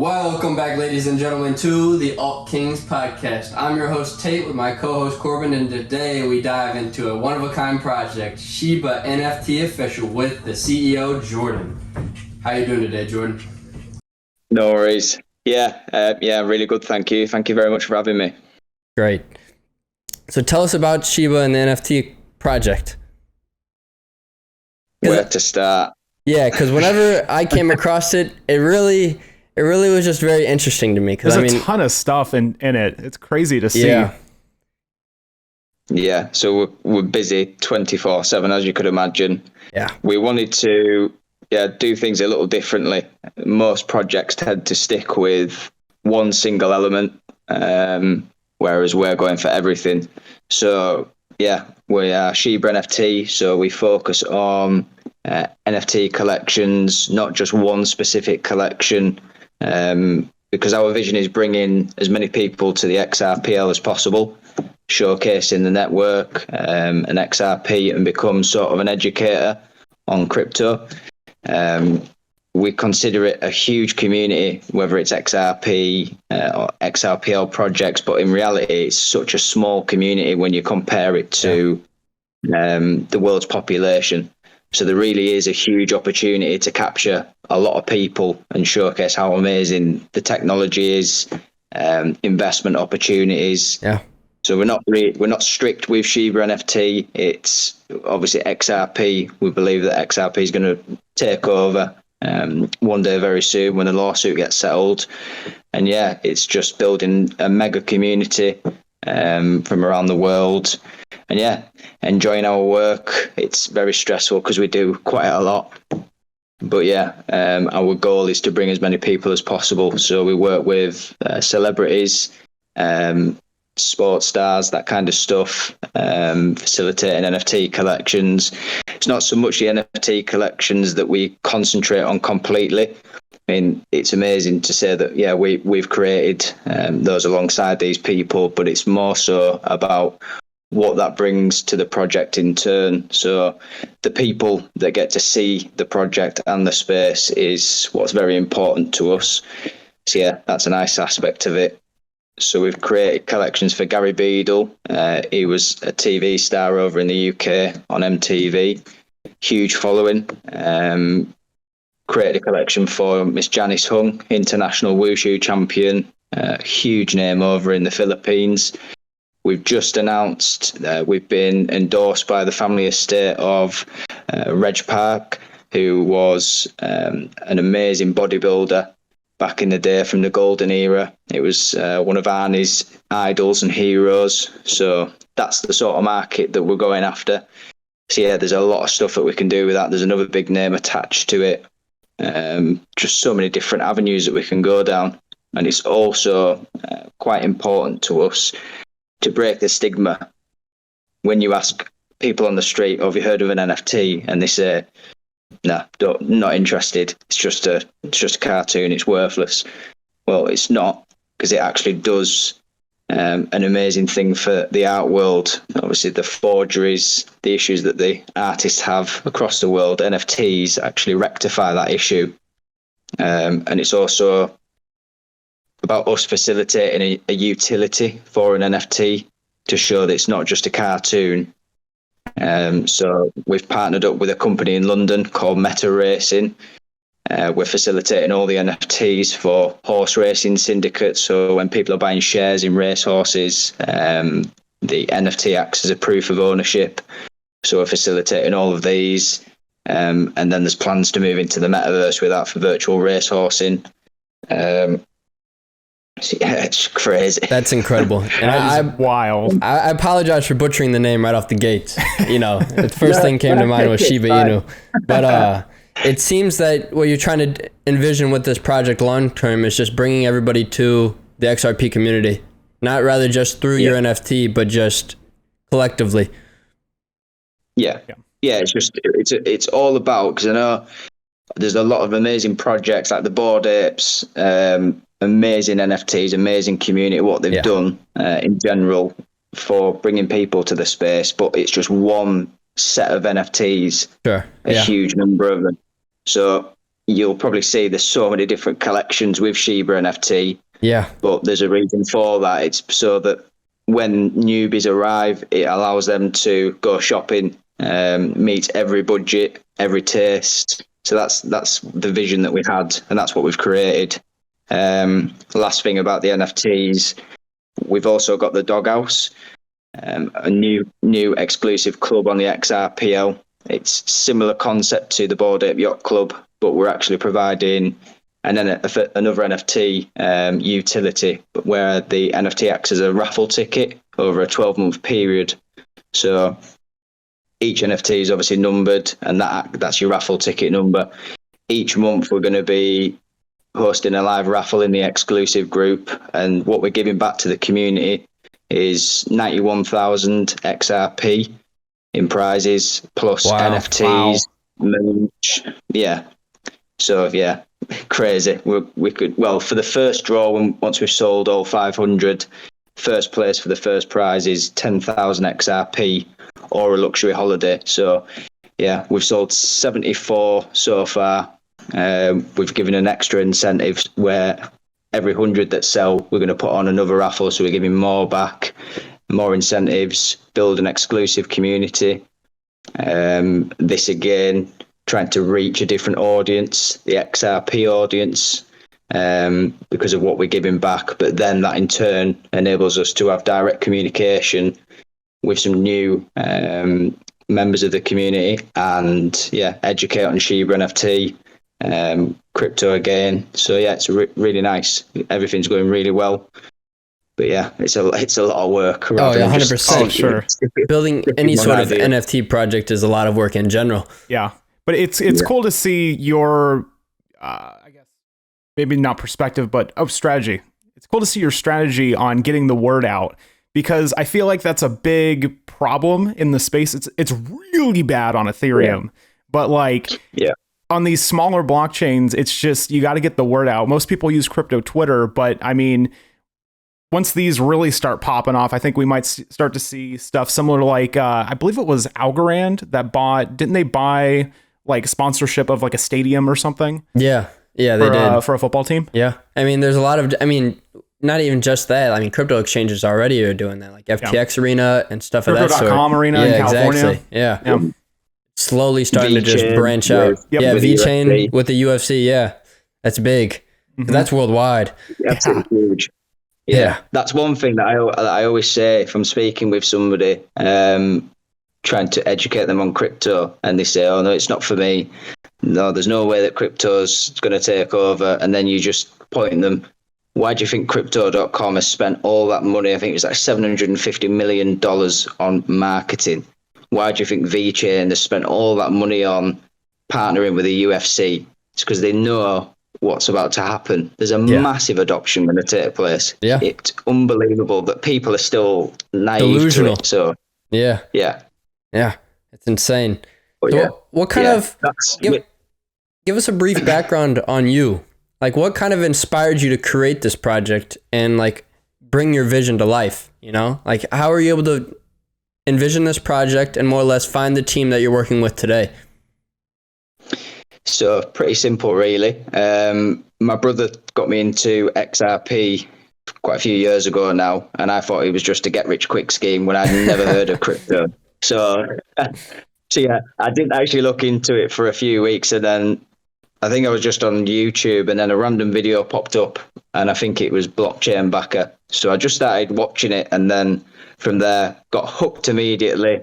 Welcome back, ladies and gentlemen, to the Alt Kings podcast. I'm your host, Tate, with my co-host, Corbin, and today we dive into a one-of-a-kind project, ShibaNFT Official, with the CEO, Jordan. How you doing today, Jordan? No worries. Yeah, really good, thank you. Thank you very much for having me. Great. So tell us about Shiba and the NFT project. Where to start? Yeah, because whenever I came across it, it really was just very interesting to me. There's a ton of stuff in it. It's crazy to see. Yeah. So we're busy 24/7, as you could imagine. Yeah. We wanted to do things a little differently. Most projects tend to stick with one single element, whereas we're going for everything. So we are ShibaNFT, so we focus on NFT collections, not just one specific collection. Because our vision is bringing as many people to the XRPL as possible, showcasing the network and XRP, and become sort of an educator on crypto. We consider it a huge community, whether it's XRP or XRPL projects, but in reality, it's such a small community when you compare it to the world's population. So there really is a huge opportunity to capture a lot of people and showcase how amazing the technology is, investment opportunities. Yeah. So we're not strict with ShibaNFT. It's obviously XRP. We believe that XRP is going to take over one day very soon when the lawsuit gets settled. And it's just building a mega community from around the world. And enjoying our work. It's very stressful because we do quite a lot. But our goal is to bring as many people as possible. So we work with celebrities, sports stars, that kind of stuff, facilitating NFT collections. It's not so much the NFT collections that we concentrate on completely. I mean, it's amazing to say that, we've created those alongside these people, but it's more so about what that brings to the project in turn. So the people that get to see the project and the space is what's very important to us. So that's a nice aspect of it. So we've created collections for Gary Beadle. He was a TV star over in the UK on MTV, huge following. Created a collection for Miss Janice Hung, international wushu champion, huge name over in the Philippines. We've just announced we've been endorsed by the family estate of Reg Park, who was an amazing bodybuilder back in the day from the golden era. It was one of Arnie's idols and heroes. So that's the sort of market that we're going after. So there's a lot of stuff that we can do with that. There's another big name attached to it. Just so many different avenues that we can go down. And it's also quite important to us to break the stigma. When you ask people on the street, have you heard of an NFT? And they say, no, not interested. It's just a cartoon. It's worthless. Well, it's not, because it actually does an amazing thing for the art world. Obviously, the forgeries, the issues that the artists have across the world, NFTs actually rectify that issue. And it's also about us facilitating a utility for an NFT to show that it's not just a cartoon. So we've partnered up with a company in London called Meta Racing. We're facilitating all the NFTs for horse racing syndicates. So when people are buying shares in racehorses, the NFT acts as a proof of ownership. So we're facilitating all of these. And then there's plans to move into the metaverse with that for virtual racehorsing. It's crazy. That's incredible. And wild. I apologize for butchering the name right off the gate. The first thing came to mind was Shiba Inu. But it seems that what you're trying to envision with this project long term is just bringing everybody to the XRP community, not rather just through your NFT, but just collectively. It's all about, because I know there's a lot of amazing projects like the Bored Apes, amazing NFTs, amazing community, what they've done in general for bringing people to the space, but it's just one set of NFTs, a huge number of them. So you'll probably see there's so many different collections with ShibaNFT. Yeah. But there's a reason for that. It's so that when newbies arrive, it allows them to go shopping, meet every budget, every taste. So that's the vision that we've had, and that's what we've created. Last thing about the NFTs, we've also got the Doghouse, a new exclusive club on the XRPL. It's similar concept to the Bored Ape Yacht Club, but we're actually providing another NFT utility, where the NFT acts as a raffle ticket over a 12-month period. So each NFT is obviously numbered, and that's your raffle ticket number. Each month we're going to be hosting a live raffle in the exclusive group, and what we're giving back to the community is 91,000 XRP in prizes, plus NFTs, merch. Yeah. So yeah, crazy. We could, well, for the first draw, once we've sold all 500, first place for the first prize is 10,000 XRP or a luxury holiday. So yeah, we've sold 74 so far. We've given an extra incentive where every 100 that sell, we're going to put on another raffle. So we're giving more back, more incentives, build an exclusive community. This again, trying to reach a different audience, the XRP audience, because of what we're giving back. But then that in turn enables us to have direct communication with some new members of the community, and yeah, educate on ShibaNFT, crypto again. So yeah, it's really nice. Everything's going really well. But yeah, it's a lot of work. Oh, yeah, 100%. Sure. Building any sort of NFT project is a lot of work in general. Yeah. But it's cool to see your, I guess, maybe not perspective, but strategy. It's cool to see your strategy on getting the word out, because I feel like that's a big problem in the space. It's really bad on Ethereum, but on these smaller blockchains, it's just, you got to get the word out. Most people use crypto Twitter, but I mean, once these really start popping off, I think we might start to see stuff similar to I believe it was Algorand that didn't they buy sponsorship of a stadium or something? Yeah, they did. For a football team. Yeah. I mean, there's a lot of, not even just that. I mean, crypto exchanges already are doing that, like FTX Arena and stuff of that sort. Crypto.com Arena in California. Exactly. Yeah. Slowly starting to just branch out. With VeChain with the UFC. Yeah. That's big. Mm-hmm. That's worldwide. That's huge. Yeah. That's one thing that I always say if I'm speaking with somebody, trying to educate them on crypto, and they say, oh no, it's not for me. No, there's no way that crypto's going to take over. And then you just point them, why do you think crypto.com has spent all that money? I think it was like $750 million on marketing. Why do you think VeChain has spent all that money on partnering with the UFC? It's because they know what's about to happen. There's a massive adoption going to take place. Yeah. It's unbelievable that people are still naive delusional to it. So yeah, it's insane. So what kind of give us a brief background on you? What kind of inspired you to create this project and bring your vision to life? How are you able to envision this project and more or less find the team that you're working with today? So pretty simple, really. My brother got me into XRP quite a few years ago now, and I thought it was just a get-rich-quick scheme when I'd never heard of crypto. So yeah, I didn't actually look into it for a few weeks, and then I think I was just on YouTube, and then a random video popped up, and I think it was blockchain backer. So I just started watching it, and then from there got hooked immediately.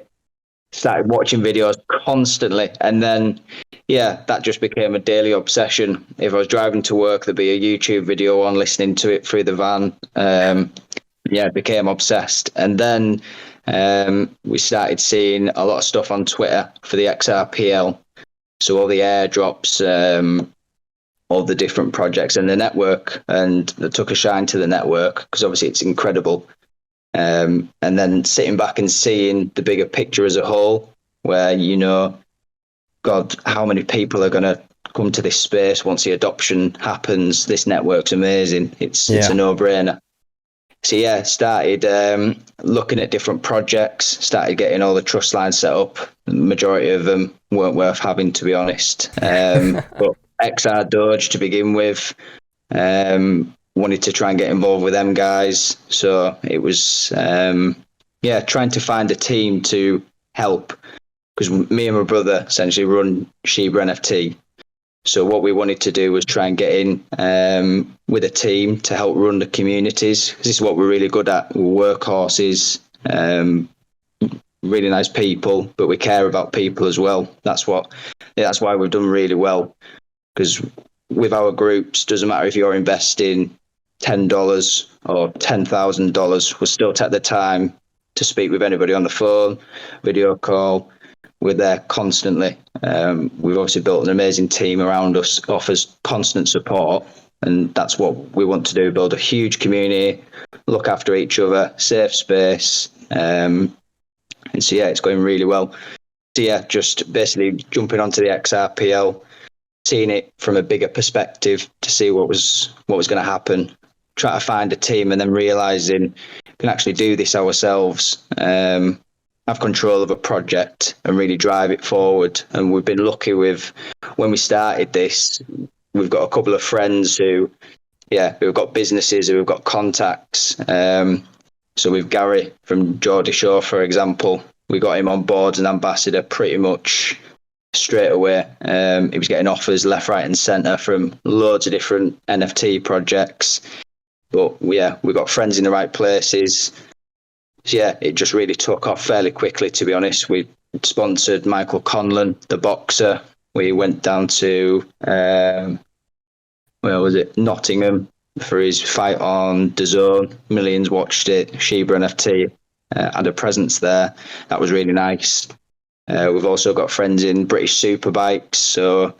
Started watching videos constantly, and then that just became a daily obsession. If I was driving to work, there'd be a YouTube video on, listening to it through the van. Became obsessed. And then we started seeing a lot of stuff on Twitter for the XRPL. So all the airdrops, all the different projects and the network, and I took a shine to the network because obviously it's incredible. And then sitting back and seeing the bigger picture as a whole, where, God, how many people are going to come to this space once the adoption happens? This network's amazing. It's a no-brainer. So started looking at different projects, started getting all the trust lines set up. The majority of them weren't worth having, to be honest. But XR Doge to begin with. Wanted to try and get involved with them guys. So it was, trying to find a team to help, because me and my brother essentially run ShibaNFT. So what we wanted to do was try and get in with a team to help run the communities. This is what we're really good at. We're workhorses, really nice people, but we care about people as well. That's why we've done really well. Because with our groups, doesn't matter if you're investing $10 or $10,000, we'll still take the time to speak with anybody on the phone, video call. We're there constantly. We've obviously built an amazing team around us, offers constant support, and that's what we want to do, build a huge community, look after each other, safe space. And so, it's going really well. So, just basically jumping onto the XRPL, seeing it from a bigger perspective to see what was going to happen, try to find a team, and then realising we can actually do this ourselves. Have control of a project and really drive it forward. And we've been lucky with, when we started this, we've got a couple of friends who've got businesses, who've got contacts. So with Gary from Geordie Shore, for example, we got him on board as an ambassador pretty much straight away. He was getting offers left, right and centre from loads of different NFT projects. But we've got friends in the right places. So it just really took off fairly quickly, to be honest. We sponsored Michael Conlon, the boxer. We went down to, Nottingham for his fight on DAZN. Millions watched it. ShibaNFT had a presence there. That was really nice. We've also got friends in British Superbikes. So,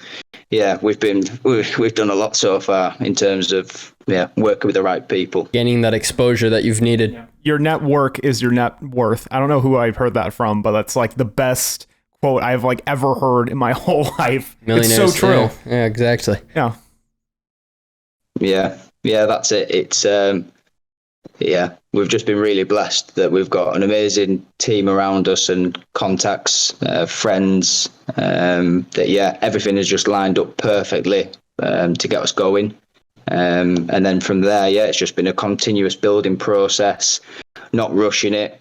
we've done a lot so far in terms of working with the right people. Gaining that exposure that you've needed. Yeah. Your network is your net worth. I don't know who I've heard that from, but that's like the best quote I've ever heard in my whole life. It's so true. Yeah, exactly. Yeah. Yeah, that's it. It's we've just been really blessed that we've got an amazing team around us and contacts, friends, that everything has just lined up perfectly to get us going. And then from there, it's just been a continuous building process, not rushing it.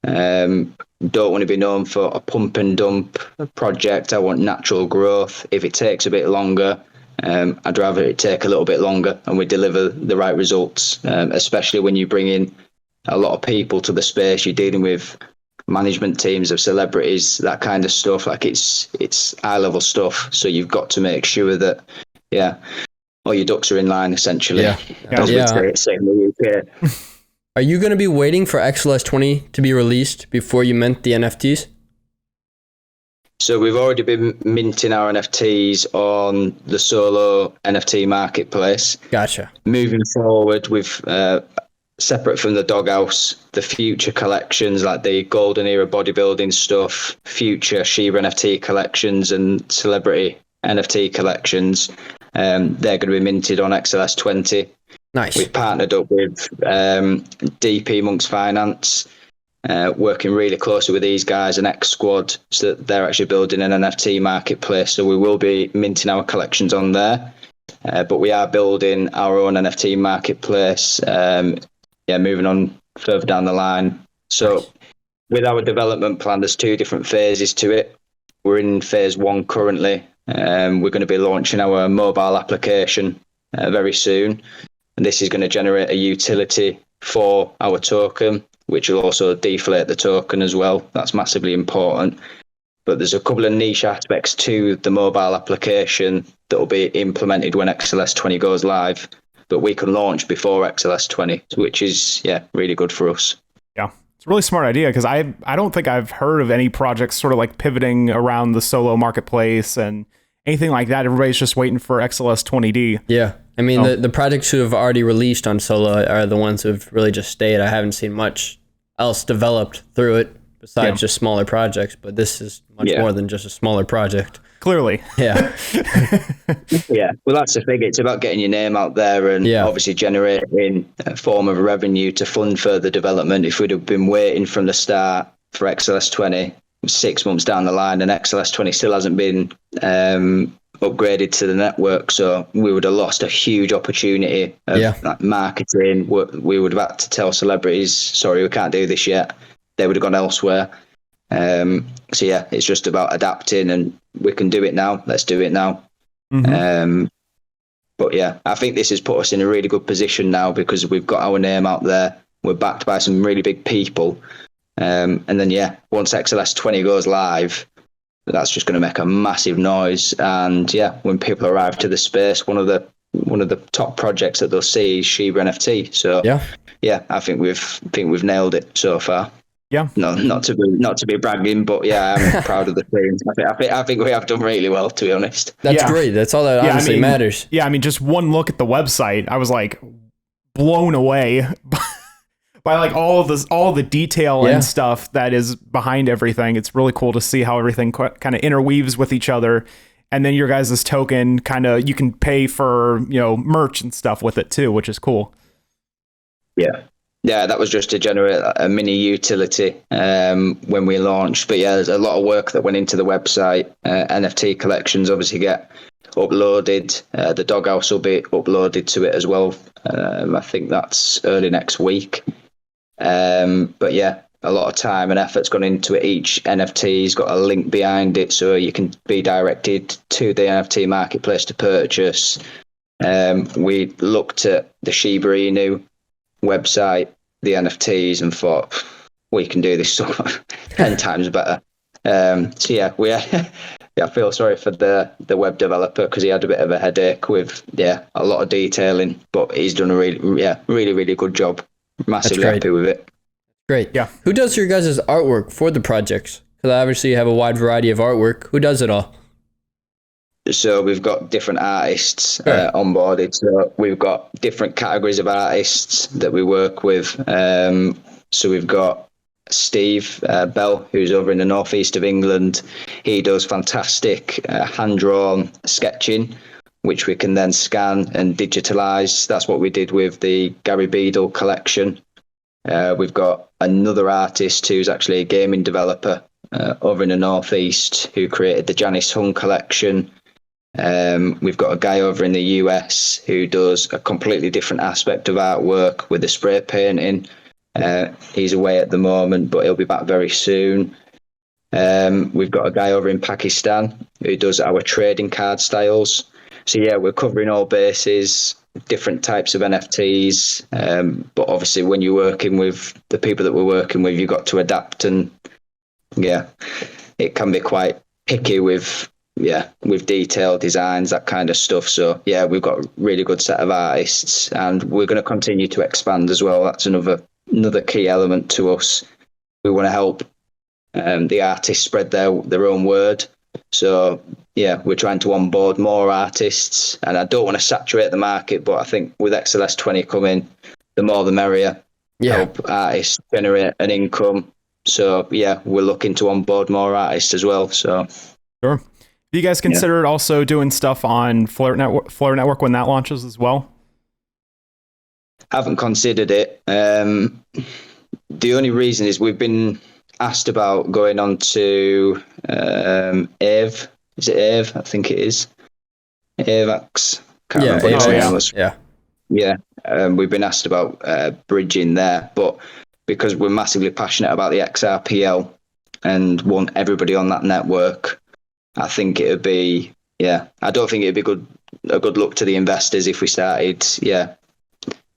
Don't want to be known for a pump and dump project. I want natural growth. If it takes a bit longer, I'd rather it take a little bit longer and we deliver the right results, especially when you bring in a lot of people to the space. You're dealing with management teams of celebrities, that kind of stuff. It's high level stuff. So you've got to make sure that, all your ducks are in line, essentially. As we say in the UK. Are you going to be waiting for XLS20 to be released before you mint the NFTs? So we've already been minting our NFTs on the solo NFT marketplace. Gotcha. Moving forward, we've separate from the doghouse, the future collections like the golden era bodybuilding stuff, future ShibaNFT collections and celebrity NFT collections. They're going to be minted on XLS20. Nice. We've partnered up with DP Monks Finance, working really closely with these guys and X Squad, so that they're actually building an NFT marketplace. So we will be minting our collections on there, but we are building our own NFT marketplace. Moving on further down the line. So nice. With our development plan, there's two different phases to it. We're in phase one currently. We're going to be launching our mobile application very soon. And this is going to generate a utility for our token, which will also deflate the token as well. That's massively important. But there's a couple of niche aspects to the mobile application that will be implemented when XLS20 goes live. But we can launch before XLS20, which is, really good for us. Yeah, it's a really smart idea because I don't think I've heard of any projects sort of pivoting around the solo marketplace and anything like that. Everybody's just waiting for XLS20D. Yeah. I mean, the projects who have already released on solo are the ones who have really just stayed. I haven't seen much else developed through it besides just smaller projects, but this is much more than just a smaller project. Clearly. Yeah. Well, that's the thing. It's about getting your name out there and obviously generating a form of revenue to fund further development. If we'd have been waiting from the start for XLS20 6 months down the line and XLS20 still hasn't been upgraded to the network. So we would have lost a huge opportunity of like marketing. We would have had to tell celebrities, sorry, we can't do this yet. They would have gone elsewhere. So yeah, it's just about adapting, and we can do it now. Let's do it now. But yeah, I think this has put us in a really good position now because we've got our name out there. We're backed by some really big people. And then, yeah, once XLS 20 goes live, that's just going to make a massive noise. And yeah, when people arrive to the space, one of the top projects that they'll see is ShibaNFT. So yeah, I think we've nailed it so far. Yeah. No, not to be bragging, but yeah, I'm proud of the team. I think we have done really well, to be honest. That's great. That's all that honestly matters. Yeah, I mean, just one look at the website, I was like blown away by like all the detail and stuff that is behind everything. It's really cool to see how everything kind of interweaves with each other. And then your guys' token you can pay for, merch and stuff with it too, which is cool. Yeah, that was just to generate a mini utility when we launched. But yeah, there's a lot of work that went into the website. NFT collections obviously get uploaded. The doghouse will be uploaded to it as well. I think that's early next week. But yeah, a lot of time and effort's gone into it. Each NFT's got a link behind it, so you can be directed to the NFT marketplace to purchase. We looked at the Shiba Inu website, the NFTs, and thought we can do this so 10 times better. So yeah, I feel sorry for the web developer because he had a bit of a headache with a lot of detailing, but he's done a really good job. Massively happy with it. Great. Yeah. Who does your guys' artwork for the projects? Because obviously you have a wide variety of artwork. Who does it all? So we've got different artists onboarded. So we've got different categories of artists that we work with. So we've got Steve Bell, who's over in the northeast of England. He does fantastic hand-drawn sketching, which we can then scan and digitalize. That's what we did with the Gary Beadle collection. We've got another artist who's actually a gaming developer over in the northeast who created the Janice Hung collection. We've got a guy over in the US who does a completely different aspect of artwork with the spray painting. He's away at the moment, but he'll be back very soon. We've got a guy over in Pakistan who does our trading card styles. So yeah, we're covering all bases, different types of NFTs. But obviously when you're working with the people that we're working with, you've got to adapt, and it can be quite picky with detailed designs, that kind of stuff. So yeah, we've got a really good set of artists, and we're going to continue to expand as well. That's another key element to us. We want to help the artists spread their own word. So yeah, we're trying to onboard more artists, and I don't want to saturate the market, but I think with XLS 20 coming, the more the merrier. Help artists generate an income. So yeah, we're looking to onboard more artists as well. So sure. Have you guys considered also doing stuff on Flare Network when that launches as well? Haven't considered it. The only reason is we've been asked about going on to Ave. Is it Ave? I think it is. AVAX. Can't remember what his name was. We've been asked about bridging there, but because we're massively passionate about the XRPL and want everybody on that network, I think it would be, I don't think it'd be a good look to the investors if we started,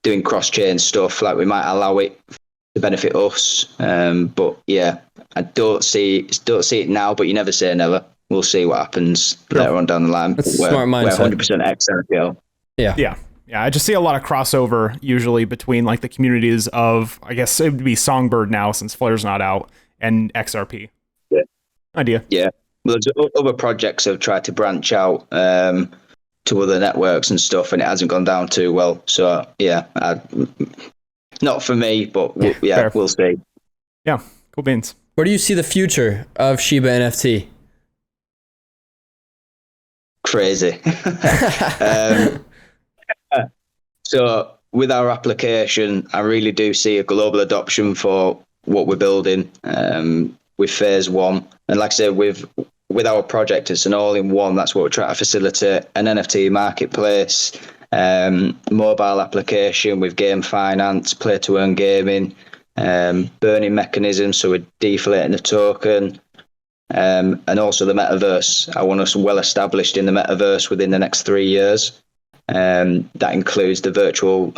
doing cross-chain stuff. Like, we might allow it to benefit us, but I don't see it now. But you never say never. We'll see what happens later on down the line. That's a smart mindset. We're 100% XRPL. Yeah. I just see a lot of crossover usually between like the communities of, I guess it would be Songbird now since Flare's not out, and XRP. Yeah. Idea. Yeah. Well, there's other projects have tried to branch out to other networks and stuff, and it hasn't gone down too well. So not for me, but we'll see. Yeah, cool beans. Where do you see the future of ShibaNFT? Crazy. So with our application, I really do see a global adoption for what we're building with phase one. And like I said, with with our project, it's an all-in-one. That's what we're trying to facilitate: an NFT marketplace, mobile application with game finance, play-to-earn gaming, burning mechanisms, so we're deflating the token, and also the metaverse. I want us well established in the metaverse within the next 3 years. That includes the virtual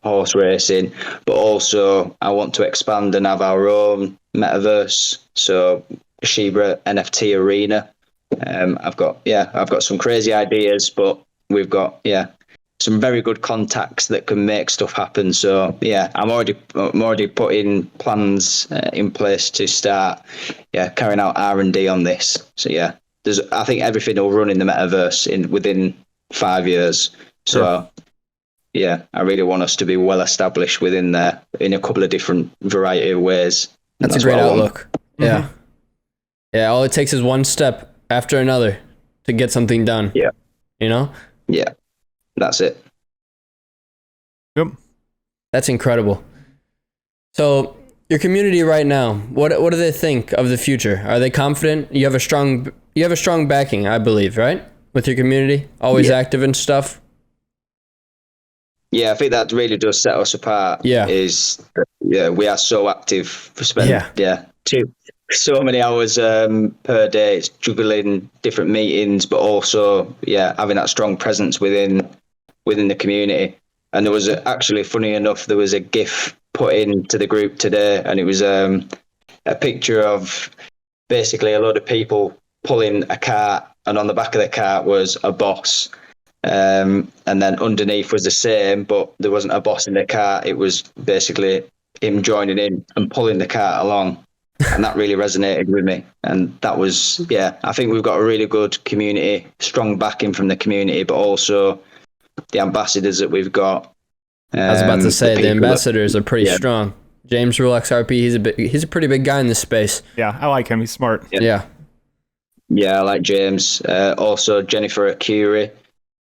horse racing, but also I want to expand and have our own metaverse. So ShibaNFT arena. I've got some crazy ideas, but we've got some very good contacts that can make stuff happen. So I'm already putting plans in place to start carrying out R&D on this. So I think everything will run in the metaverse within 5 years. So I really want us to be well established within there in a couple of different variety of ways. That's a great outlook. Yeah. Yeah, all it takes is one step after another to get something done. Yeah. You know? Yeah. That's it. Yep. That's incredible. So your community right now, what do they think of the future? Are they confident? You have a strong backing, I believe, right? With your community, always active and stuff. Yeah, I think that really does set us apart. Yeah. We are so active. We spend so many hours per day. It's juggling different meetings, but also having that strong presence within the community. And there was actually, funny enough, there was a GIF put into the group today, and it was a picture of basically a lot of people pulling a cart, and on the back of the cart was a boss. And then underneath was the same, but there wasn't a boss in the cart. It was basically him joining in and pulling the cart along. And that really resonated with me. And that was, I think we've got a really good community, strong backing from the community, but also the ambassadors that we've got. I was about to say, the ambassadors are pretty strong. James Rule XRP, he's a pretty big guy in this space. Yeah, I like him. He's smart. Yeah. Yeah, I like James. Also, Jennifer Curie,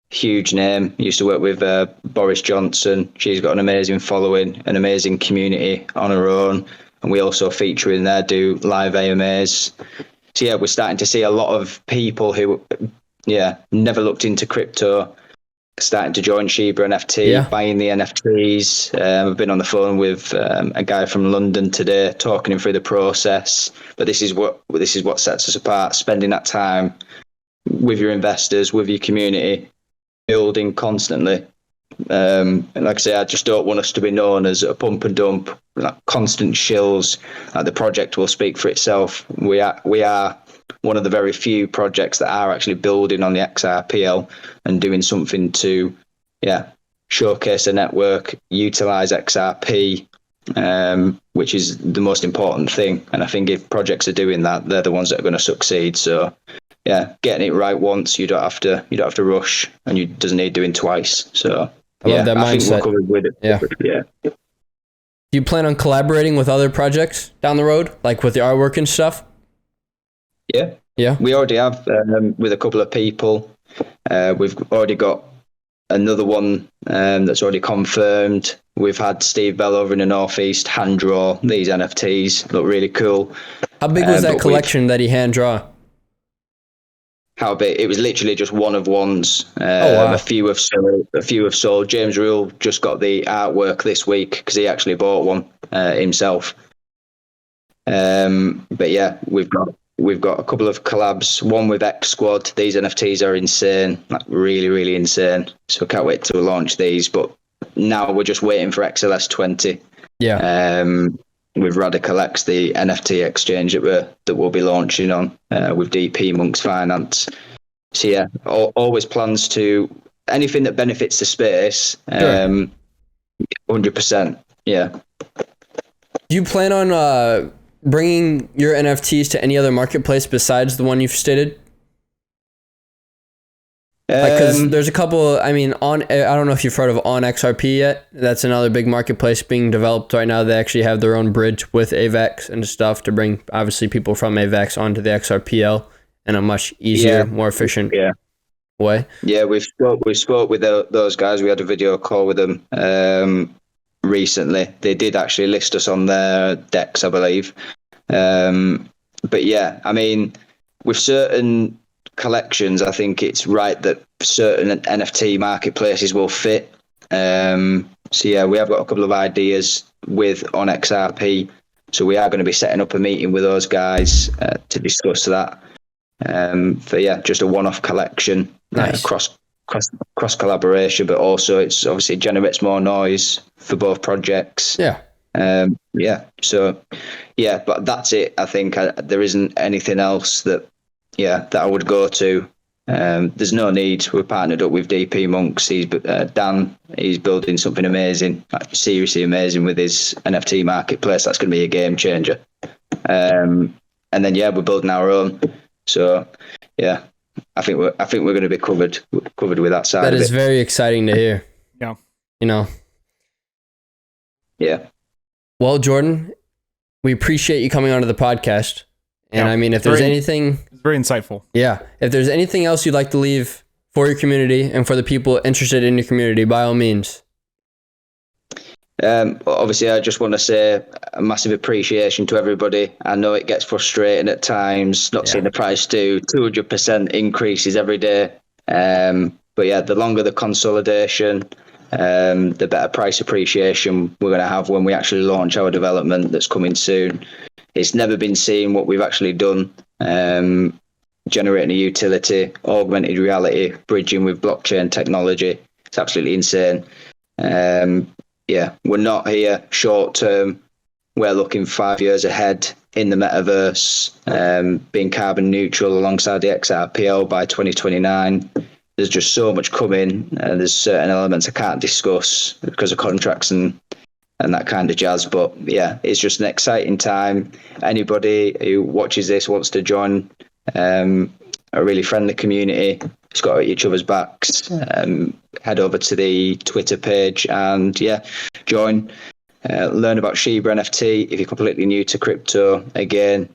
huge name. Used to work with Boris Johnson. She's got an amazing following, an amazing community on her own. And we also feature in there, do live AMAs. So we're starting to see a lot of people who, never looked into crypto, starting to join ShibaNFT, buying the NFTs. I've been on the phone with a guy from London today, talking him through the process. But this is what sets us apart: spending that time with your investors, with your community, building constantly. And like I say, I just don't want us to be known as a pump and dump, like constant shills. The project will speak for itself. We are one of the very few projects that are actually building on the XRPL and doing something to, showcase a network, utilize XRP, which is the most important thing. And I think if projects are doing that, they're the ones that are going to succeed. So, getting it right once, you don't have to rush, and you doesn't need doing twice. So, I love that mindset. I think we're covered with it. Yeah. Do you plan on collaborating with other projects down the road, like with the artwork and stuff? Yeah. We already have with a couple of people. We've already got another one that's already confirmed. We've had Steve Bell over in the Northeast hand draw these NFTs. Look really cool. How big was that collection that he hand draw? How big? It was literally just one of ones. Wow. A few have sold. James Rule just got the artwork this week because he actually bought one himself. But we've got a couple of collabs. One with X Squad. These NFTs are insane, like really, really insane. So I can't wait to launch these. But now we're just waiting for XLS 20. Yeah. With Radical X, the NFT exchange that we'll be launching on with DP Monks Finance. So always plans to anything that benefits the space. 100%. Yeah. Do you plan on bringing your NFTs to any other marketplace besides the one you've stated? Because there's a couple. I don't know if you've heard of On XRP yet. That's another big marketplace being developed right now. They actually have their own bridge with AVAX and stuff to bring obviously people from AVAX onto the XRPL in a much easier, more efficient way. Yeah, we spoke with those guys. We had a video call with them recently. They did actually list us on their decks, I believe. But with certain collections, I think it's right that certain NFT marketplaces will fit. So yeah, we have got a couple of ideas on XRP. So we are going to be setting up a meeting with those guys to discuss that. For just a one-off collection, Nice. cross collaboration, but also it's obviously generates more noise for both projects. Yeah. So but that's it. I think there isn't anything else that I would go to. There's no need. We're partnered up with DP Monks. Dan. He's building something amazing, like seriously amazing with his NFT marketplace. That's going to be a game changer. And then we're building our own. So I think we're going to be covered with that side. That is very exciting to hear. Yeah. You know. Yeah. Well, Jordan, we appreciate you coming onto the podcast. And I mean, if there's anything... It's very insightful. Yeah. If there's anything else you'd like to leave for your community and for the people interested in your community, by all means. Obviously, I just want to say a massive appreciation to everybody. I know it gets frustrating at times, not seeing the price do 200% increases every day. But the longer the consolidation, the better price appreciation we're going to have when we actually launch our development that's coming soon. It's never been seen what we've actually done, generating a utility, augmented reality, bridging with blockchain technology. It's absolutely insane. We're not here short term. We're looking 5 years ahead in the metaverse, being carbon neutral alongside the XRPL by 2029. There's just so much coming, and there's certain elements I can't discuss because of contracts and that kind of jazz. But it's just an exciting time. Anybody who watches this wants to join a really friendly community. It's got each other's backs. Head over to the Twitter page and join. Learn about ShibaNFT. If you're completely new to crypto, again,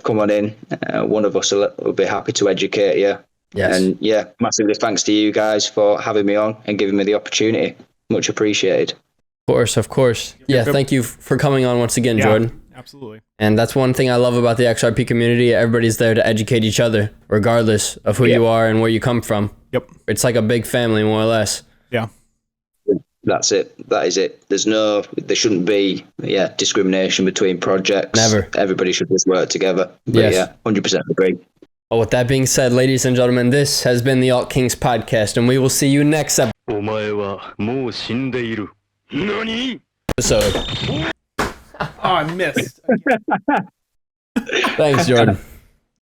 come on in. One of us will be happy to educate you. Yes. And massively thanks to you guys for having me on and giving me the opportunity. Much appreciated. Of course. Yeah, thank you for coming on once again, Jordan. Absolutely. And that's one thing I love about the XRP community. Everybody's there to educate each other, regardless of who you are and where you come from. Yep. It's like a big family, more or less. Yeah. That's it. That is it. There shouldn't be discrimination between projects. Never. Everybody should just work together. But 100% agree. Well, with that being said, ladies and gentlemen, this has been the Alt Kings podcast, and we will see you next episode. Oh, I missed. Thanks, Jordan.